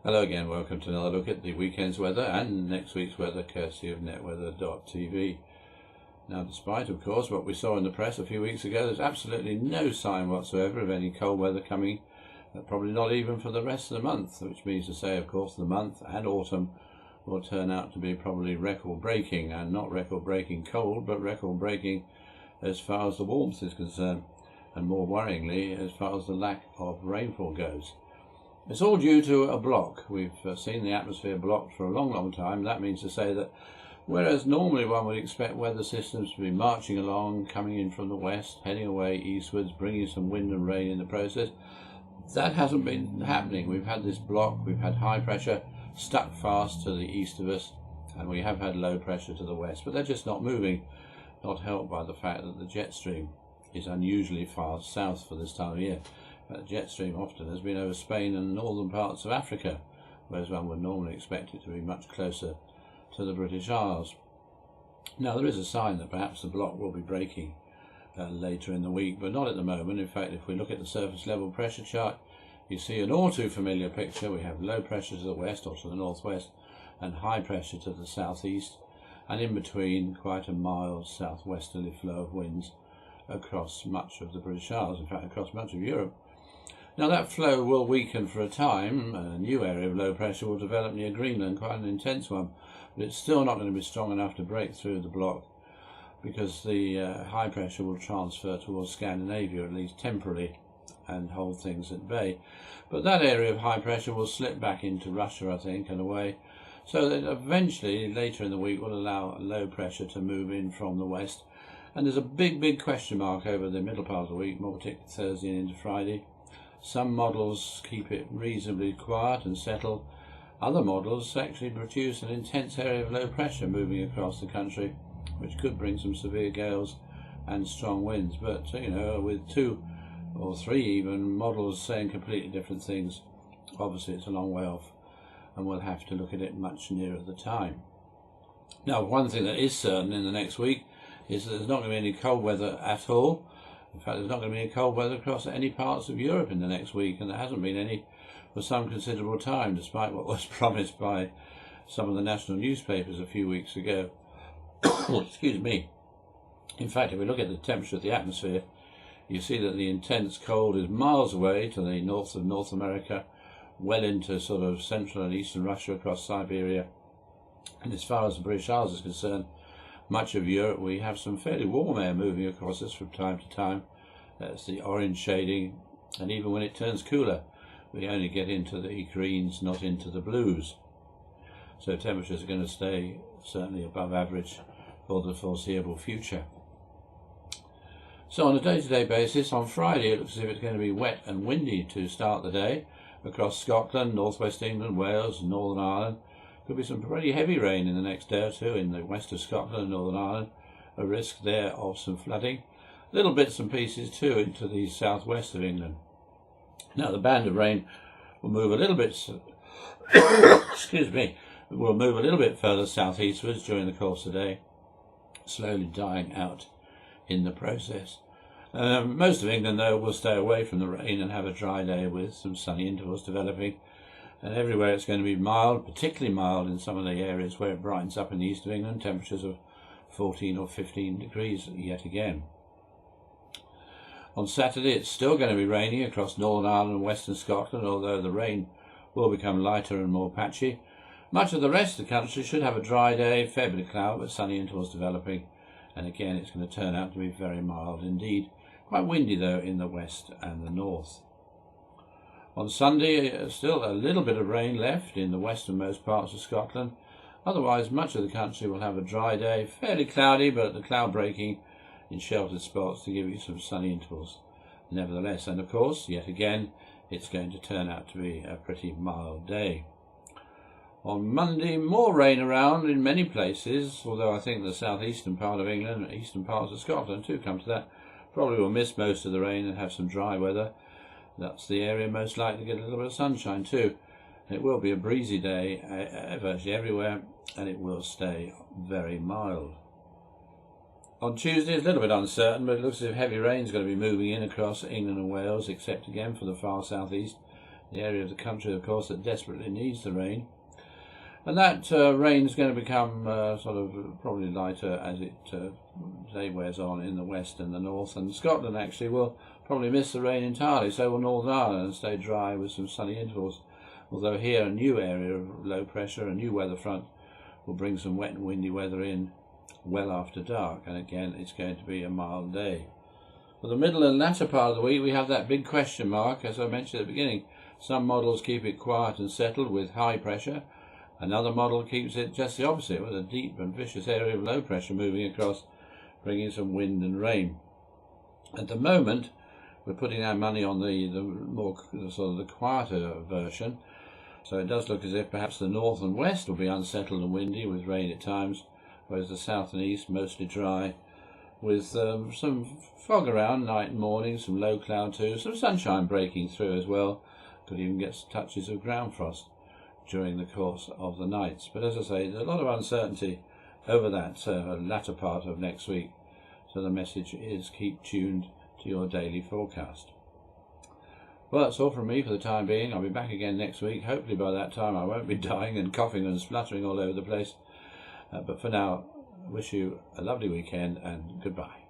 Hello again, welcome to another look at the weekend's weather and next week's weather courtesy of netweather.tv. Now, despite of course what we saw in the press a few weeks ago, there's absolutely no sign whatsoever of any cold weather coming, probably not even for the rest of the month, which means to say of course the month and autumn will turn out to be probably record breaking, and not record breaking cold but record breaking as far as the warmth is concerned, and more worryingly as far as the lack of rainfall goes. It's all due to a block. We've seen the atmosphere blocked for a long time. That means to say that whereas normally one would expect weather systems to be marching along, coming in from the west, heading away eastwards, bringing some wind and rain in the process, that hasn't been happening. We've had this block, we've had high pressure stuck fast to the east of us, and we have had low pressure to the west, but they're just not moving, not helped by the fact that the jet stream is unusually far south for this time of year. The jet stream often has been over Spain and northern parts of Africa, whereas one would normally expect it to be much closer to the British Isles. Now, there is a sign that perhaps the block will be breaking later in the week, but not at the moment. In fact, if we look at the surface level pressure chart, you see an all too familiar picture. We have low pressure to the west or to the northwest and high pressure to the southeast, and in between quite a mild southwesterly flow of winds across much of the British Isles, in fact across much of Europe. Now, that flow will weaken for a time. A new area of low pressure will develop near Greenland, quite an intense one, but it's still not going to be strong enough to break through the block, because the high pressure will transfer towards Scandinavia, at least temporarily, and hold things at bay. But that area of high pressure will slip back into Russia, I think, and away, so that eventually later in the week will allow low pressure to move in from the west. And there's a big question mark over the middle part of the week, more particularly Thursday and into Friday. Some models keep it reasonably quiet and settled. Other models actually produce an intense area of low pressure moving across the country, which could bring some severe gales and strong winds. But, with two or three even models saying completely different things, obviously it's a long way off, and we'll have to look at it much nearer the time. Now, one thing that is certain in the next week is that there's not going to be any cold weather at all. In fact, there's not going to be any cold weather across any parts of Europe in the next week, and there hasn't been any for some considerable time, despite what was promised by some of the national newspapers a few weeks ago. Excuse me. In fact, if we look at the temperature of the atmosphere, you see that the intense cold is miles away to the north of North America, well into sort of central and eastern Russia, across Siberia. And as far as the British Isles is concerned, much of Europe, we have some fairly warm air moving across us from time to time. That's the orange shading, and even when it turns cooler, we only get into the greens, not into the blues. So temperatures are going to stay certainly above average for the foreseeable future. So on a day-to-day basis, on Friday it looks as if it's going to be wet and windy to start the day across Scotland, northwest England, Wales, Northern Ireland. Could be some pretty heavy rain in the next day or two in the west of Scotland and Northern Ireland. A risk there of some flooding. Little bits and pieces too into the southwest of England. Now, the band of rain will move a little bit will move a little bit further southeastwards during the course of the day, slowly dying out in the process. Most of England, though, will stay away from the rain and have a dry day with some sunny intervals developing. And everywhere it's going to be mild, particularly mild in some of the areas where it brightens up in the east of England, temperatures of 14 or 15 degrees yet again. On Saturday it's still going to be raining across Northern Ireland and western Scotland, although the rain will become lighter and more patchy. Much of the rest of the country should have a dry day, fair bit of cloud but sunny intervals developing, and again it's going to turn out to be very mild indeed. Quite windy though in the west and the north. On Sunday, still a little bit of rain left in the westernmost parts of Scotland. Otherwise, much of the country will have a dry day, fairly cloudy, but the cloud breaking in sheltered spots to give you some sunny intervals nevertheless. And of course, yet again, it's going to turn out to be a pretty mild day. On Monday, more rain around in many places, although I think the southeastern part of England and eastern parts of Scotland too come to that. Probably will miss most of the rain and have some dry weather. That's the area most likely to get a little bit of sunshine too. It will be a breezy day virtually everywhere, and it will stay very mild. On Tuesday it's a little bit uncertain, but it looks as if heavy rain is going to be moving in across England and Wales, except again for the far southeast the area of the country, of course, that desperately needs the rain. And that rain is going to become sort of probably lighter as it day wears on in the west and the north. And Scotland actually will probably miss the rain entirely, so will Northern Ireland, and stay dry with some sunny intervals. Although here a new area of low pressure, a new weather front, will bring some wet and windy weather in well after dark. And again, it's going to be a mild day. For the middle and latter part of the week, we have that big question mark, as I mentioned at the beginning. Some models keep it quiet and settled with high pressure. Another model keeps it just the opposite, with a deep and vicious area of low pressure moving across, bringing some wind and rain. At the moment, we're putting our money on the more sort of the quieter version. So it does look as if perhaps the north and west will be unsettled and windy with rain at times, whereas the south and east mostly dry, with some fog around night and morning, some low cloud too, some sunshine breaking through as well. Could even get some touches of ground frost during the course of the nights. But as I say, there's a lot of uncertainty over that latter part of next week. So the message is keep tuned to your daily forecast. Well, that's all from me for the time being. I'll be back again next week. Hopefully by that time I won't be dying and coughing and spluttering all over the place. But for now, I wish you a lovely weekend and goodbye.